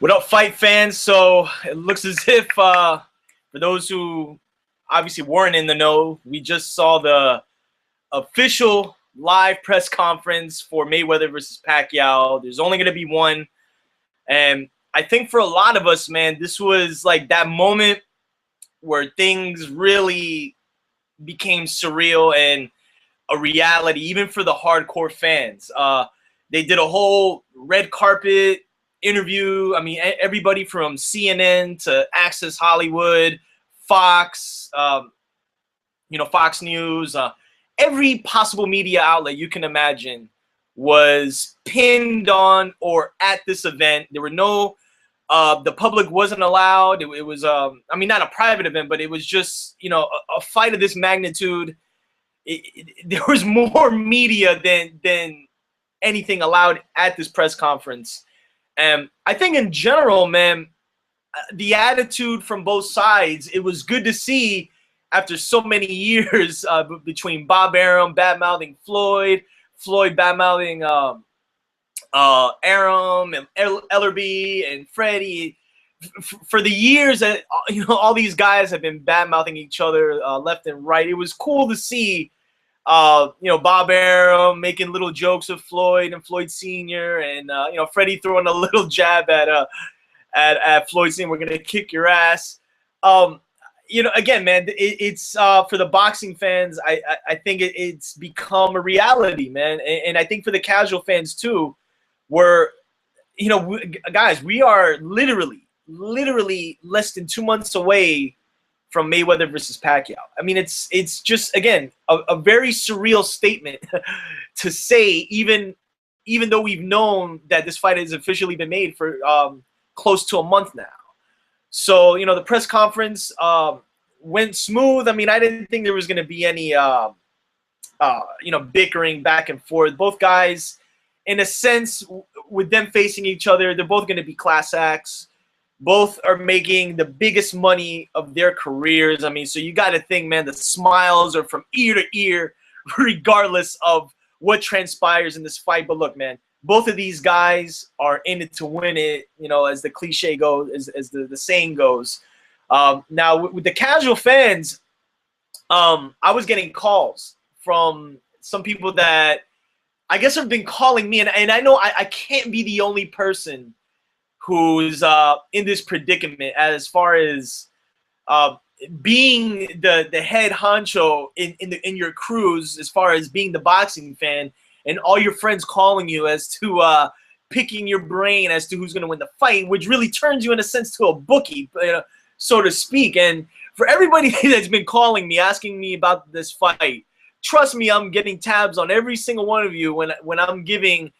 What up, fight fans? So it looks as if, for those who obviously weren't in the know, we just saw the official live press conference for Mayweather versus Pacquiao. There's only going to be one. And I think for a lot of us, man, this was like that moment where things really became surreal and a reality, even for the hardcore fans. They did a whole red carpet interview. I mean, everybody from CNN to Access Hollywood, Fox, Fox News, every possible media outlet you can imagine was pinned on or at this event. There were no, the public wasn't allowed. It was, not a private event, but it was just, a fight of this magnitude. There was more media than anything allowed at this press conference. And I think in general, man, the attitude from both sides, it was good to see after so many years between Bob Arum bad-mouthing Floyd bad-mouthing Arum and Ellerby and Freddie. For the years that all these guys have been bad-mouthing each other left and right, it was cool to see Bob Arum making little jokes of Floyd and Floyd Sr. and Freddie throwing a little jab at Floyd saying, "We're gonna kick your ass." Again, man, it's for the boxing fans. I think it's become a reality, man, and I think for the casual fans too, where guys, we are literally less than 2 months away from Mayweather versus Pacquiao. I mean, it's just, again, a very surreal statement to say, even though we've known that this fight has officially been made for close to a month now. So, the press conference went smooth. I mean, I didn't think there was going to be any, bickering back and forth. Both guys, in a sense, with them facing each other, they're both going to be class acts. Both are making the biggest money of their careers. I mean, so you got to think, man, the smiles are from ear to ear, regardless of what transpires in this fight. But look, man, both of these guys are in it to win it, as the cliche goes, as the saying goes. Now, with the casual fans, I was getting calls from some people that I guess have been calling me, and I know I can't be the only person who's in this predicament as far as being the head honcho in your crews, as far as being the boxing fan, and all your friends calling you as to picking your brain as to who's going to win the fight, which really turns you in a sense to a bookie, so to speak. And for everybody that's been calling me, asking me about this fight, trust me, I'm getting tabs on every single one of you when I'm giving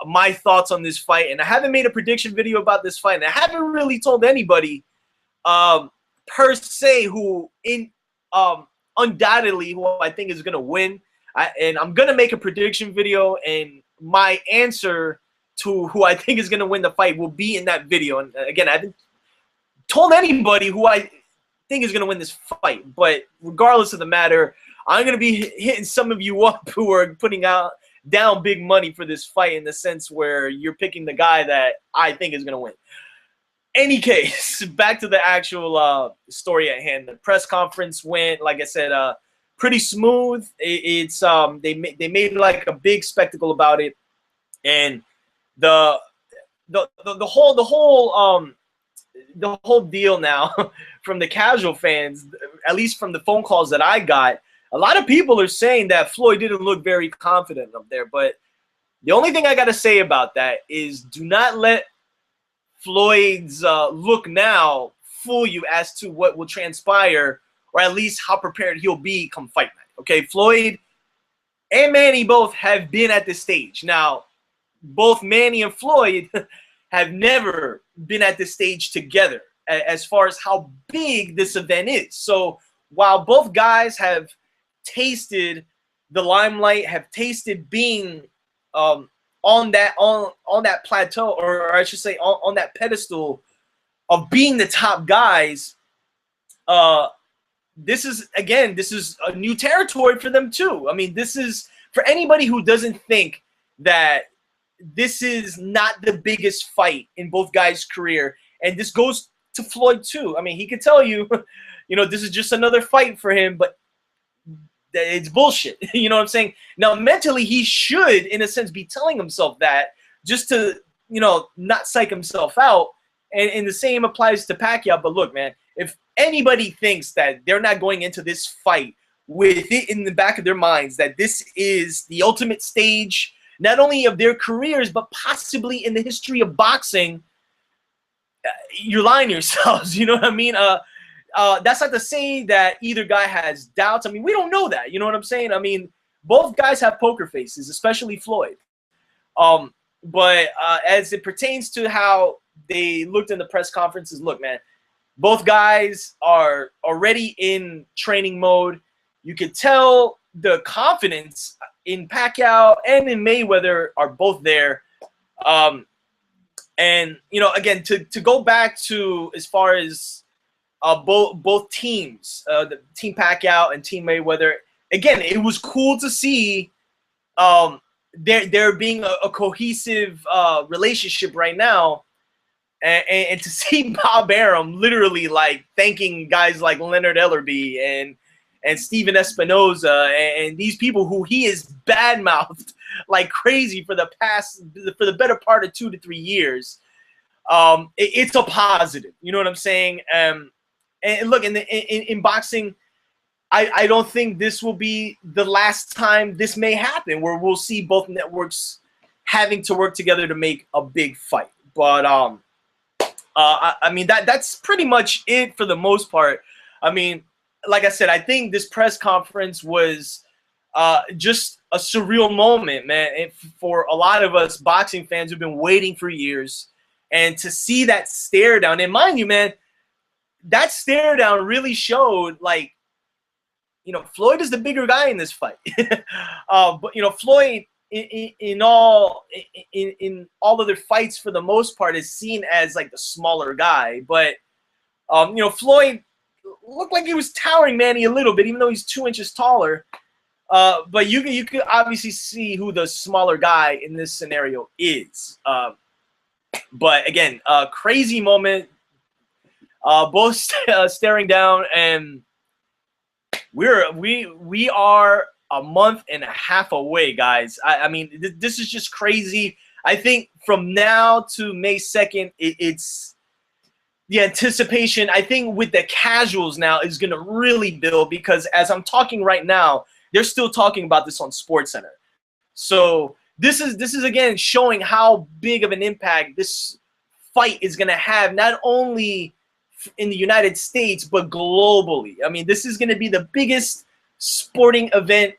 my thoughts on this fight. And I haven't made a prediction video about this fight, and I haven't really told anybody per se who undoubtedly who I think is going to win. And I'm going to make a prediction video, and my answer to who I think is going to win the fight will be in that video. And again, I haven't told anybody who I think is going to win this fight, but regardless of the matter, I'm going to be hitting some of you up who are putting down big money for this fight, in the sense where you're picking the guy that I think is going to win. Any case, back to the actual story at hand. The press conference went, like I said, pretty smooth. It's they made like a big spectacle about it, and the whole deal now from the casual fans, at least from the phone calls that I got, a lot of people are saying that Floyd didn't look very confident up there. But the only thing I got to say about that is, do not let Floyd's look now fool you as to what will transpire, or at least how prepared he'll be come fight night. Okay, Floyd and Manny both have been at this stage. Now, both Manny and Floyd have never been at this stage together as far as how big this event is. So while both guys have tasted the limelight, have tasted being on that plateau, or I should say on that pedestal of being the top guys, this is a new territory for them too. I mean, this is for anybody who doesn't think that this is not the biggest fight in both guys' career, and this goes to Floyd too. I mean, he could tell you, this is just another fight for him, but it's bullshit. You know what I'm saying? Now, mentally, he should, in a sense, be telling himself that just to, not psych himself out. And the same applies to Pacquiao. But look, man, if anybody thinks that they're not going into this fight with it in the back of their minds that this is the ultimate stage, not only of their careers, but possibly in the history of boxing, you're lying to yourselves. You know what I mean? That's not to say that either guy has doubts. I mean, we don't know that. You know what I'm saying? I mean, both guys have poker faces, especially Floyd. But as it pertains to how they looked in the press conferences, look, man, both guys are already in training mode. You could tell the confidence in Pacquiao and in Mayweather are both there. And, again, to go back to as far as both teams, the Team Pacquiao and Team Mayweather, again, it was cool to see there being a cohesive relationship right now, and to see Bob Arum literally like thanking guys like Leonard Ellerbe and Steven Espinoza and these people who he is badmouthed like crazy for the better part of 2 to 3 years. It's a positive. You know what I'm saying? And look, in boxing, I don't think this will be the last time this may happen, where we'll see both networks having to work together to make a big fight. But I mean, that's pretty much it for the most part. I mean, like I said, I think this press conference was just a surreal moment, man, and for a lot of us boxing fans who've been waiting for years. And to see that stare down, and mind you, man, that stare down really showed, like, Floyd is the bigger guy in this fight. But Floyd, in all other fights, for the most part, is seen as like the smaller guy. But Floyd looked like he was towering Manny a little bit, even though he's 2 inches taller. But you could obviously see who the smaller guy in this scenario is. But again, crazy moment. Both staring down, and we are a month and a half away, guys. I mean, this is just crazy. I think from now to May 2nd, it's the anticipation. I think with the casuals now is going to really build, because as I'm talking right now, they're still talking about this on SportsCenter. So this is again showing how big of an impact this fight is going to have, not only in the United States, but globally. I mean, this is going to be the biggest sporting event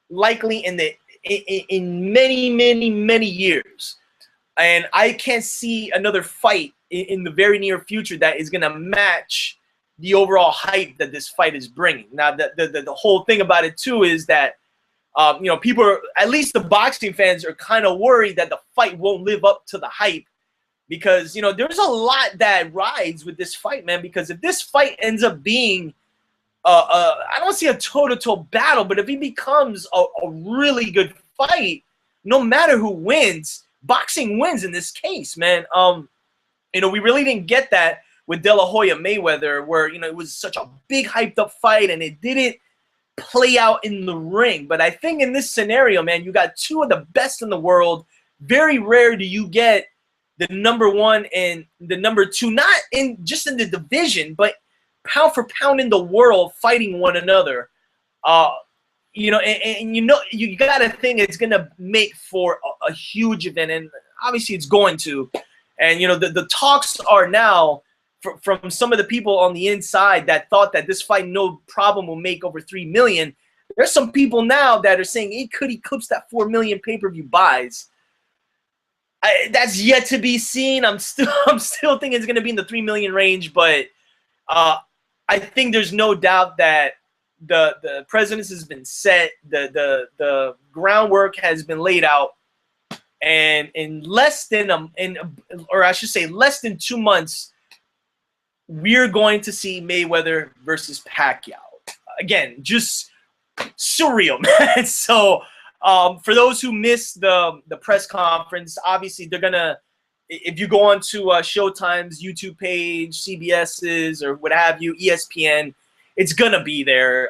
likely in many years. And I can't see another fight in the very near future that is going to match the overall hype that this fight is bringing. Now, the whole thing about it too is that people are, at least the boxing fans, are kind of worried that the fight won't live up to the hype, because there's a lot that rides with this fight, man. Because if this fight ends up being I don't see a toe-to-toe battle, but if it becomes a really good fight, no matter who wins, boxing wins in this case, man. We really didn't get that with De La Hoya Mayweather, where it was such a big hyped up fight and it didn't play out in the ring. But I think in this scenario, man, you got two of the best in the world. Very rare do you get the #1 and the #2, not just in the division, but pound for pound in the world, fighting one another. You gotta think it's gonna make for a huge event, and obviously it's going to. And the talks are now from some of the people on the inside that thought that this fight no problem will make over 3 million. There's some people now that are saying it could eclipse that 4 million pay-per-view buys. That's yet to be seen. I'm still thinking it's gonna be in the 3 million range, but I think there's no doubt that the precedence has been set, the groundwork has been laid out, and in less than less than 2 months, we're going to see Mayweather versus Pacquiao. Again, just surreal, man. So For those who missed the press conference, obviously they're gonna, if you go on to Showtime's YouTube page, CBS's, or what have you, ESPN, it's gonna be there.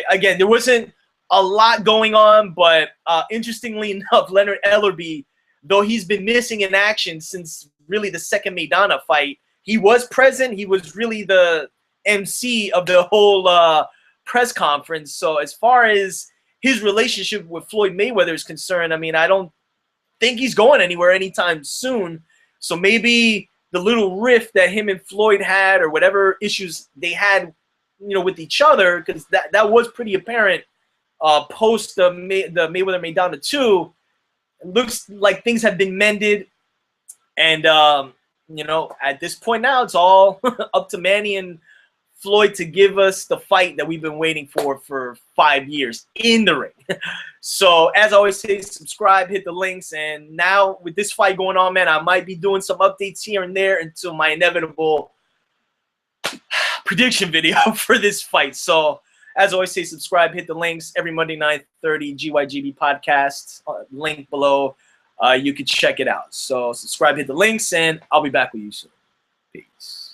Again, there wasn't a lot going on, but interestingly enough, Leonard Ellerbe, though he's been missing in action since really the second Maidana fight, he was present. He was really the MC of the whole press conference. So as far as his relationship with Floyd Mayweather is concerned, I mean, I don't think he's going anywhere anytime soon. So maybe the little rift that him and Floyd had, or whatever issues they had, with each other, because that was pretty apparent post the Mayweather Maidana 2. It looks like things have been mended, and at this point now, it's all up to Manny and Floyd to give us the fight that we've been waiting for 5 years in the ring. So as I always say, subscribe, hit the links, and now with this fight going on, man, I might be doing some updates here and there until my inevitable prediction video for this fight. So as I always say, subscribe, hit the links every Monday, 9:30, GYGB podcast, link below. You can check it out. So subscribe, hit the links, and I'll be back with you soon. Peace.